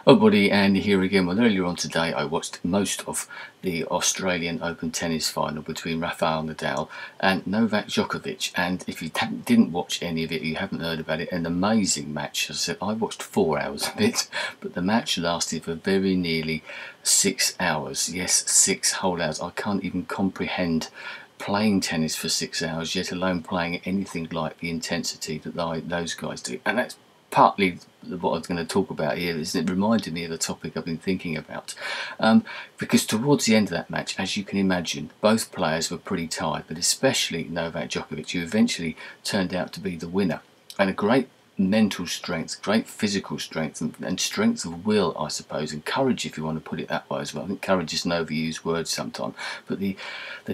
Oh buddy, Andy here again. Well, earlier on today I watched most of the Australian Open tennis final between Rafael Nadal and Novak Djokovic, and if you didn't watch any of it, you haven't heard about it, an amazing match. As I said, I watched 4 hours of it, but the match lasted for very nearly 6 hours. Yes, 6 whole hours. I can't even comprehend playing tennis for 6 hours, yet alone playing anything like the intensity that those guys do. And that's partly what I was going to talk about here. Is it reminded me of the topic I've been thinking about, because towards the end of that match, as you can imagine, both players were pretty tired, but especially Novak Djokovic, who eventually turned out to be the winner, and a great mental strength, great physical strength, and strength of will, I suppose, and courage, if you want to put it that way as well. I think courage is an overused word sometimes, but the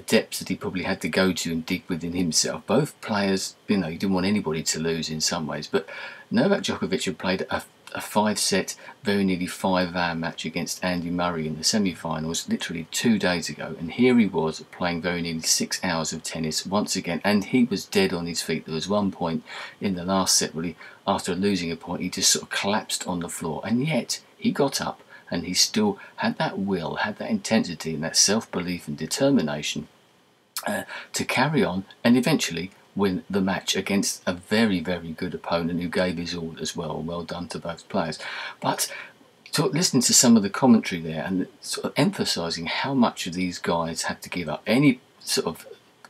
depths that he probably had to go to and dig within himself. Both players, you know, he didn't want anybody to lose in some ways, but Novak Djokovic had played a 5-set, very nearly 5-hour match against Andy Murray in the semi-finals literally 2 days ago, and here he was playing very nearly 6 hours of tennis once again, and he was dead on his feet. There was one point in the last set where after losing a point, he just sort of collapsed on the floor, and yet he got up and he still had that will, had that intensity and that self-belief and determination to carry on and eventually win the match against a very, very good opponent who gave his all as well. Well done to both players. But listening to some of the commentary there and sort of emphasising how much of these guys had to give up. Any sort of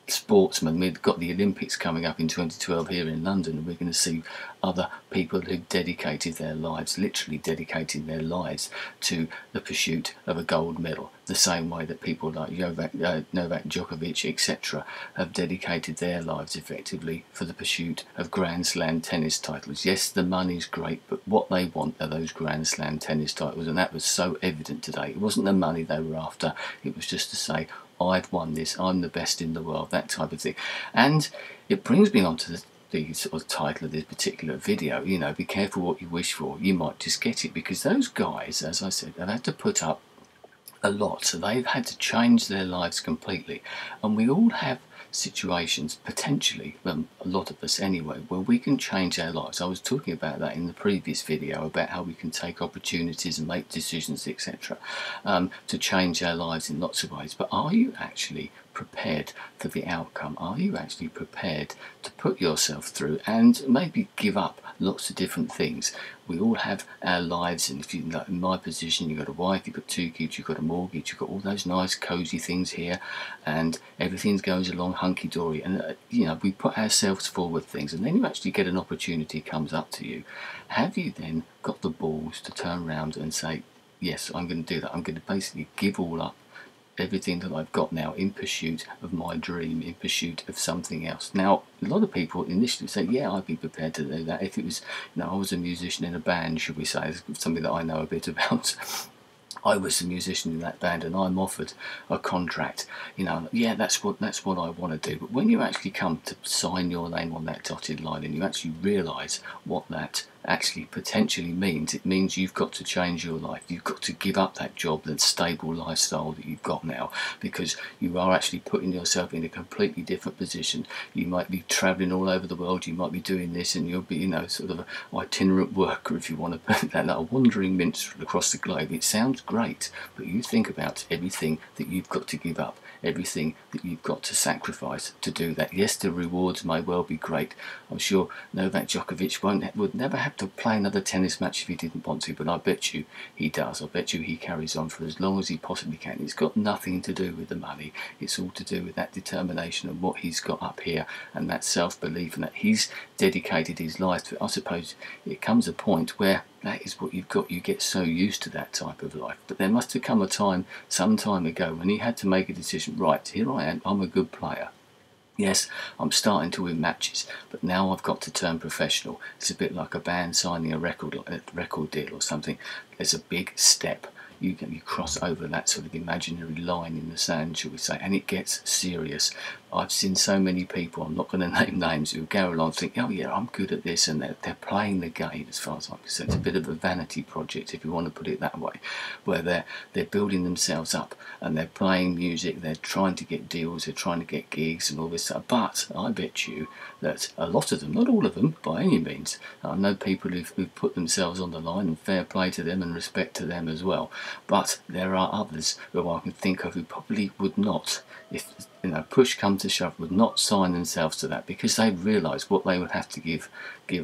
sportsman, we've got the Olympics coming up in 2012 here in London, and we're going to see other people who've dedicated their lives, literally dedicating their lives to the pursuit of a gold medal, the same way that people like Novak Djokovic, etc., have dedicated their lives effectively for the pursuit of Grand Slam tennis titles. Yes, the money's great, but what they want are those Grand Slam tennis titles, and that was so evident today. It wasn't the money they were after, it was just to say, I've won this, I'm the best in the world, that type of thing. And it brings me on to the sort of title of this particular video, you know, be careful what you wish for, you might just get it, because those guys, as I said, have had to put up a lot, so they've had to change their lives completely, and we all have situations, potentially, a lot of us anyway, where we can change our lives. I was talking about that in the previous video, about how we can take opportunities and make decisions, etc., to change our lives in lots of ways. But are you actually prepared for the outcome? Are you actually prepared to put yourself through and maybe give up lots of different things? We all have our lives, and if you're like in my position, you've got a wife, you've got 2 kids, you've got a mortgage, you've got all those nice cosy things here, and everything goes along hunky-dory, and you know, we put ourselves forward things, and then you actually get an opportunity comes up to you. Have you then got the balls to turn around and say, yes, I'm going to do that, I'm going to basically give all up everything that I've got now in pursuit of my dream, in pursuit of something else? Now, a lot of people initially say, yeah, I'd be prepared to do that if it was, you know, I was a musician in a band, should we say, something that I know a bit about. I was a musician in that band and I'm offered a contract, you know, yeah, that's what I want to do. But when you actually come to sign your name on that dotted line and you actually realise what that actually potentially means, it means you've got to change your life. You've got to give up that job, that stable lifestyle that you've got now, because you are actually putting yourself in a completely different position. You might be travelling all over the world, you might be doing this, and you'll be, you know, sort of an itinerant worker, if you want to put that, like a wandering minstrel across the globe. It sounds great, but you think about everything that you've got to give up, everything that you've got to sacrifice to do that. Yes, the rewards may well be great. I'm sure Novak Djokovic would never have to play another tennis match if he didn't want to, but I bet you he does. I bet you he carries on for as long as he possibly can. It's got nothing to do with the money. It's all to do with that determination and what he's got up here, and that self-belief, and that he's dedicated his life to it. I suppose it comes a point where that is what you've got. You get so used to that type of life. But there must have come a time, some time ago, when he had to make a decision. Right, here I am, I'm a good player. Yes, I'm starting to win matches, but now I've got to turn professional. It's a bit like a band signing a record deal or something. There's a big step. You cross over that sort of imaginary line in the sand, shall we say, and it gets serious. I've seen so many people, I'm not going to name names, who go along and think, oh yeah, I'm good at this, and they're playing the game, as far as I'm concerned. It's a bit of a vanity project, if you want to put it that way, where they're building themselves up, and they're playing music, they're trying to get deals, they're trying to get gigs and all this stuff. But I bet you that a lot of them, not all of them by any means, I know people who've put themselves on the line, and fair play to them and respect to them as well, but there are others who I can think of who probably would not, if push come to shove, would not sign themselves to that, because they realise what they would have to give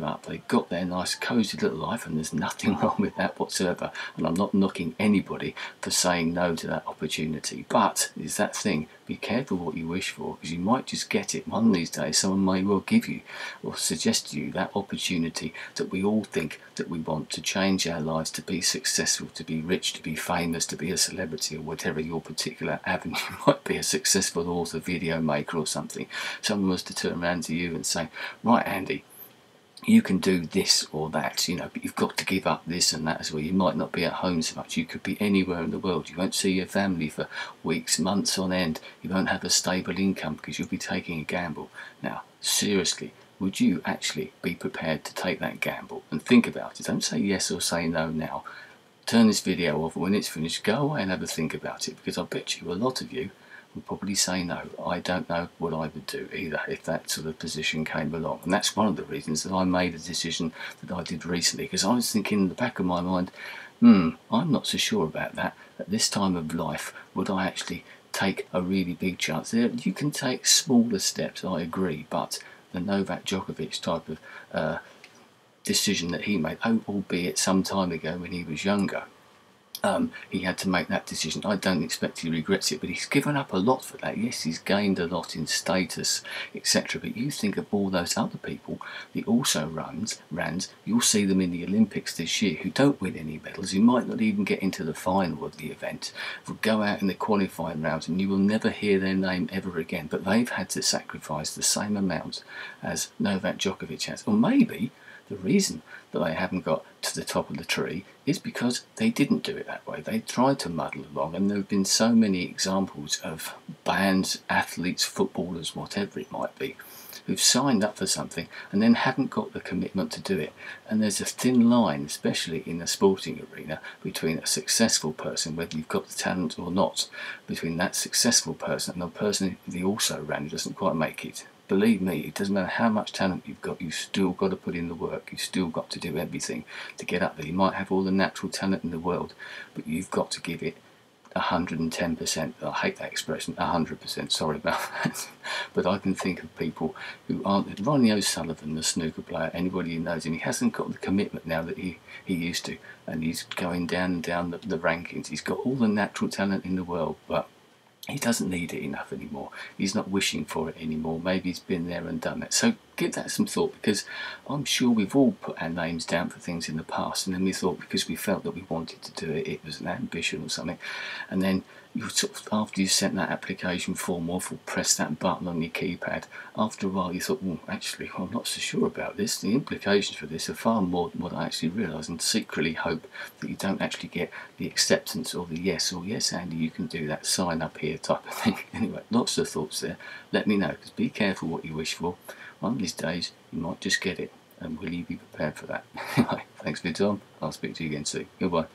up. They've got their nice cosy little life, and there's nothing wrong with that whatsoever, and I'm not knocking anybody for saying no to that opportunity, but it's that thing, be careful what you wish for, because you might just get it. One of these days someone may well give you or suggest to you that opportunity that we all think that we want, to change our lives, to be successful, to be rich, to be famous, to be a celebrity, or whatever your particular avenue might be, a successful author, video maker or something. Someone was to turn around to you and say, right Andy, you can do this or that, but you've got to give up this and that as well. You might not be at home so much. You could be anywhere in the world. You won't see your family for weeks, months on end. You won't have a stable income because you'll be taking a gamble. Now, seriously, would you actually be prepared to take that gamble? And think about it. Don't say yes or say no now. Turn this video off. When it's finished, go away and have a think about it, because I bet you a lot of you would probably say no. I don't know what I would do either if that sort of position came along. And that's one of the reasons that I made a decision that I did recently, because I was thinking in the back of my mind, I'm not so sure about that. At this time of life, would I actually take a really big chance? There, you can take smaller steps, I agree, but the Novak Djokovic type of decision that he made, albeit some time ago when he was younger, he had to make that decision. I don't expect he regrets it, but he's given up a lot for that. Yes, he's gained a lot in status, etc. But you think of all those other people that also ran, you'll see them in the Olympics this year, who don't win any medals, who might not even get into the final of the event, will go out in the qualifying rounds, and you will never hear their name ever again. But they've had to sacrifice the same amount as Novak Djokovic has. Or maybe the reason that they haven't got to the top of the tree is because they didn't do it that way. They tried to muddle along, and there have been so many examples of bands, athletes, footballers, whatever it might be, who've signed up for something and then haven't got the commitment to do it. And there's a thin line, especially in the sporting arena, between a successful person, whether you've got the talent or not, between that successful person and the person who also ran who doesn't quite make it. Believe me, it doesn't matter how much talent you've got, you've still got to put in the work. You've still got to do everything to get up there. You might have all the natural talent in the world, but you've got to give it 110%. I hate that expression, 100%, sorry about that. But I can think of people who aren't. Ronnie O'Sullivan, the snooker player, anybody who knows him, he hasn't got the commitment now that he used to, and he's going down and down the rankings. He's got all the natural talent in the world, but he doesn't need it enough anymore. He's not wishing for it anymore. Maybe he's been there and done it. So give that some thought, because I'm sure we've all put our names down for things in the past, and then we thought because we felt that we wanted to do it, it was an ambition or something, and then you sort of, after you sent that application form off or pressed that button on your keypad, after a while you thought, well, actually, I'm not so sure about this. The implications for this are far more than what I actually realise, and secretly hope that you don't actually get the acceptance or the yes, or yes, Andy, you can do that, sign up here type of thing. Anyway, lots of thoughts there. Let me know, because be careful what you wish for. One of these days, you might just get it, and will you be prepared for that? Anyway, thanks for your time. I'll speak to you again soon. Goodbye.